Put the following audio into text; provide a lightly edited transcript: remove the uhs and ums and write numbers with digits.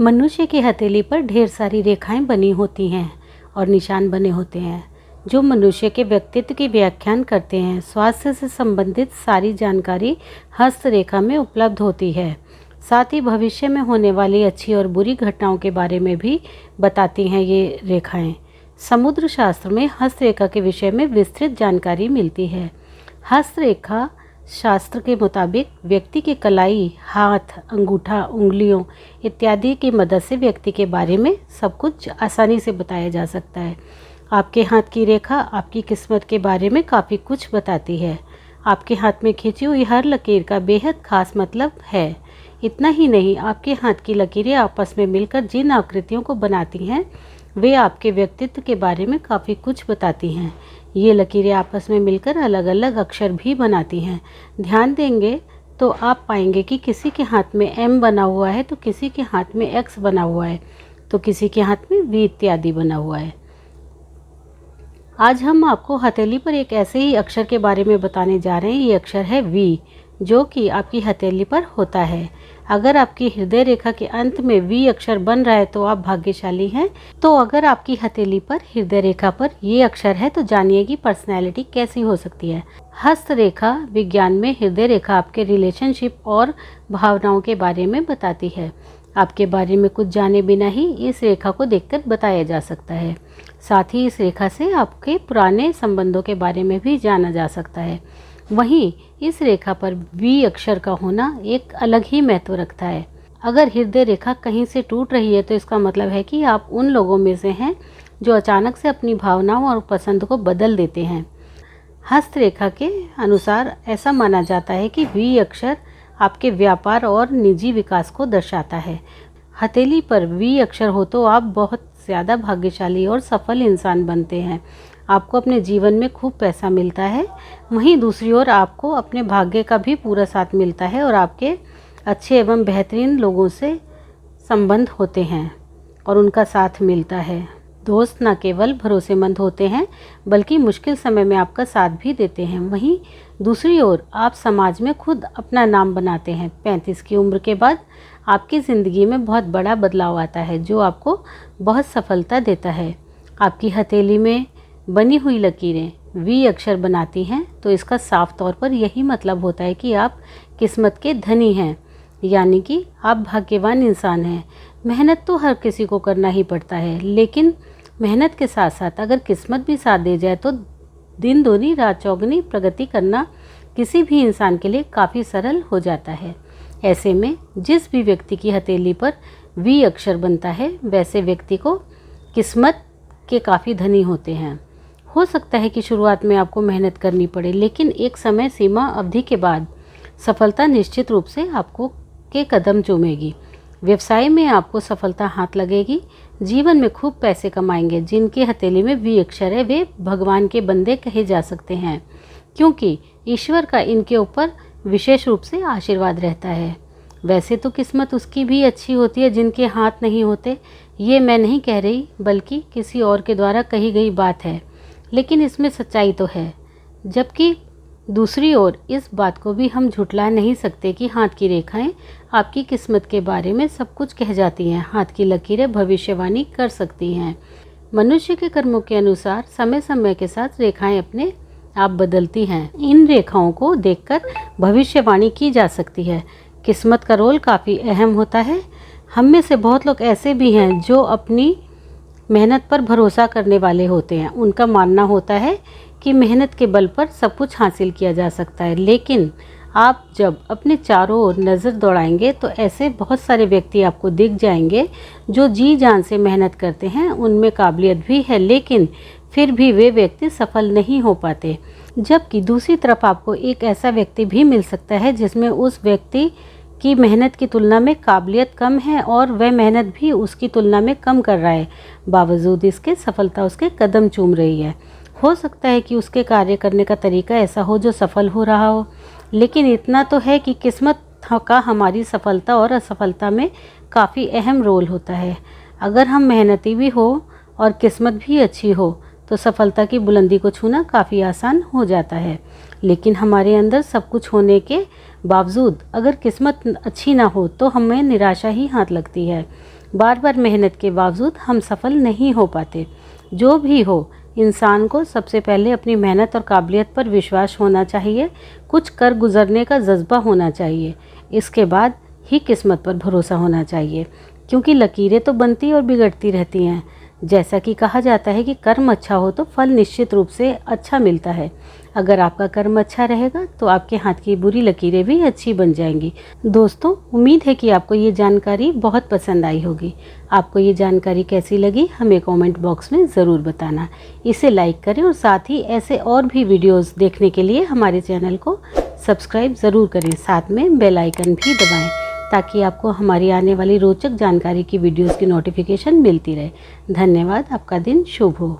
मनुष्य की हथेली पर ढेर सारी रेखाएं बनी होती हैं और निशान बने होते हैं जो मनुष्य के व्यक्तित्व की व्याख्यान करते हैं। स्वास्थ्य से संबंधित सारी जानकारी हस्तरेखा में उपलब्ध होती है। साथ ही भविष्य में होने वाली अच्छी और बुरी घटनाओं के बारे में भी बताती हैं ये रेखाएं। समुद्र शास्त्र में हस्तरेखा के विषय में विस्तृत जानकारी मिलती है। हस्तरेखा शास्त्र के मुताबिक व्यक्ति की कलाई, हाथ, अंगूठा, उंगलियों इत्यादि की मदद से व्यक्ति के बारे में सब कुछ आसानी से बताया जा सकता है। आपके हाथ की रेखा आपकी किस्मत के बारे में काफ़ी कुछ बताती है। आपके हाथ में खींची हुई हर लकीर का बेहद खास मतलब है। इतना ही नहीं, आपके हाथ की लकीरें आपस में मिलकर जिन आकृतियों को बनाती हैं वे आपके व्यक्तित्व के बारे में काफ़ी कुछ बताती हैं। ये लकीरें आपस में मिलकर अलग अलग अक्षर भी बनाती हैं। ध्यान देंगे तो आप पाएंगे कि किसी के हाथ में M बना हुआ है तो किसी के हाथ में X बना हुआ है तो किसी के हाथ में V इत्यादि बना हुआ है। आज हम आपको हथेली पर एक ऐसे ही अक्षर के बारे में बताने जा रहे हैं। ये अक्षर है V, जो कि आपकी हथेली पर होता है। अगर आपकी हृदय रेखा के अंत में V अक्षर बन रहा है तो आप भाग्यशाली हैं। तो अगर आपकी हथेली पर हृदय रेखा पर ये अक्षर है तो जानिए कि पर्सनैलिटी कैसी हो सकती है। हस्तरेखा विज्ञान में हृदय रेखा आपके रिलेशनशिप और भावनाओं के बारे में बताती है। आपके बारे में कुछ जाने बिना ही इस रेखा को देखकर बताया जा सकता है। साथ ही इस रेखा से आपके पुराने संबंधों के बारे में भी जाना जा सकता है। वहीं इस रेखा पर V अक्षर का होना एक अलग ही महत्व रखता है। अगर हृदय रेखा कहीं से टूट रही है तो इसका मतलब है कि आप उन लोगों में से हैं जो अचानक से अपनी भावनाओं और पसंद को बदल देते हैं। हस्तरेखा के अनुसार ऐसा माना जाता है कि V अक्षर आपके व्यापार और निजी विकास को दर्शाता है। हथेली पर V अक्षर हो तो आप बहुत ज़्यादा भाग्यशाली और सफल इंसान बनते हैं। आपको अपने जीवन में खूब पैसा मिलता है। वहीं दूसरी ओर आपको अपने भाग्य का भी पूरा साथ मिलता है और आपके अच्छे एवं बेहतरीन लोगों से संबंध होते हैं और उनका साथ मिलता है। दोस्त न केवल भरोसेमंद होते हैं बल्कि मुश्किल समय में आपका साथ भी देते हैं। वहीं दूसरी ओर आप समाज में खुद अपना नाम बनाते हैं। 35 की उम्र के बाद आपकी ज़िंदगी में बहुत बड़ा बदलाव आता है जो आपको बहुत सफलता देता है। आपकी हथेली में बनी हुई लकीरें V अक्षर बनाती हैं तो इसका साफ तौर पर यही मतलब होता है कि आप किस्मत के धनी हैं, यानी कि आप भाग्यवान इंसान हैं। मेहनत तो हर किसी को करना ही पड़ता है, लेकिन मेहनत के साथ साथ अगर किस्मत भी साथ दे जाए तो दिन दोनी रात चौगनी प्रगति करना किसी भी इंसान के लिए काफ़ी सरल हो जाता है। ऐसे में जिस भी व्यक्ति की हथेली पर V अक्षर बनता है वैसे व्यक्ति को किस्मत के काफ़ी धनी होते हैं। हो सकता है कि शुरुआत में आपको मेहनत करनी पड़े, लेकिन एक समय सीमा अवधि के बाद सफलता निश्चित रूप से आपको के कदम चूमेगी। व्यवसाय में आपको सफलता हाथ लगेगी। जीवन में खूब पैसे कमाएंगे। जिनकी हथेली में V अक्षर है वे भगवान के बंदे कहे जा सकते हैं, क्योंकि ईश्वर का इनके ऊपर विशेष रूप से आशीर्वाद रहता है। वैसे तो किस्मत उसकी भी अच्छी होती है जिनके हाथ नहीं होते। ये मैं नहीं कह रही बल्कि किसी और के द्वारा कही गई बात है, लेकिन इसमें सच्चाई तो है। जबकि दूसरी ओर इस बात को भी हम झुठला नहीं सकते कि हाथ की रेखाएं आपकी किस्मत के बारे में सब कुछ कह जाती हैं। हाथ की लकीरें भविष्यवाणी कर सकती हैं। मनुष्य के कर्मों के अनुसार समय समय के साथ रेखाएं अपने आप बदलती हैं। इन रेखाओं को देखकर भविष्यवाणी की जा सकती है। किस्मत का रोल काफ़ी अहम होता है। हम में से बहुत लोग ऐसे भी हैं जो अपनी मेहनत पर भरोसा करने वाले होते हैं। उनका मानना होता है कि मेहनत के बल पर सब कुछ हासिल किया जा सकता है, लेकिन आप जब अपने चारों ओर नज़र दौड़ाएंगे तो ऐसे बहुत सारे व्यक्ति आपको दिख जाएंगे जो जी जान से मेहनत करते हैं, उनमें काबिलियत भी है, लेकिन फिर भी वे व्यक्ति सफल नहीं हो पाते। जबकि दूसरी तरफ आपको एक ऐसा व्यक्ति भी मिल सकता है जिसमें उस व्यक्ति की मेहनत की तुलना में काबिलियत कम है और वह मेहनत भी उसकी तुलना में कम कर रहा है, बावजूद इसके सफलता उसके कदम चूम रही है। हो सकता है कि उसके कार्य करने का तरीका ऐसा हो जो सफल हो रहा हो, लेकिन इतना तो है कि किस्मत का हमारी सफलता और असफलता में काफ़ी अहम रोल होता है। अगर हम मेहनती भी हो और किस्मत भी अच्छी हो तो सफलता की बुलंदी को छूना काफ़ी आसान हो जाता है। लेकिन हमारे अंदर सब कुछ होने के बावजूद अगर किस्मत अच्छी ना हो तो हमें निराशा ही हाथ लगती है। बार बार मेहनत के बावजूद हम सफल नहीं हो पाते। जो भी हो, इंसान को सबसे पहले अपनी मेहनत और काबिलियत पर विश्वास होना चाहिए, कुछ कर गुजरने का जज्बा होना चाहिए। इसके बाद ही किस्मत पर भरोसा होना चाहिए, क्योंकि लकीरें तो बनती और बिगड़ती रहती हैं। जैसा कि कहा जाता है कि कर्म अच्छा हो तो फल निश्चित रूप से अच्छा मिलता है। अगर आपका कर्म अच्छा रहेगा तो आपके हाथ की बुरी लकीरें भी अच्छी बन जाएंगी। दोस्तों, उम्मीद है कि आपको ये जानकारी बहुत पसंद आई होगी। आपको ये जानकारी कैसी लगी हमें कमेंट बॉक्स में ज़रूर बताना। इसे लाइक करें और साथ ही ऐसे और भी वीडियोस देखने के लिए हमारे चैनल को सब्सक्राइब ज़रूर करें। साथ में बेल आइकन भी दबाएं ताकि आपको हमारी आने वाली रोचक जानकारी की वीडियोस की नोटिफिकेशन मिलती रहे। धन्यवाद। आपका दिन शुभ हो।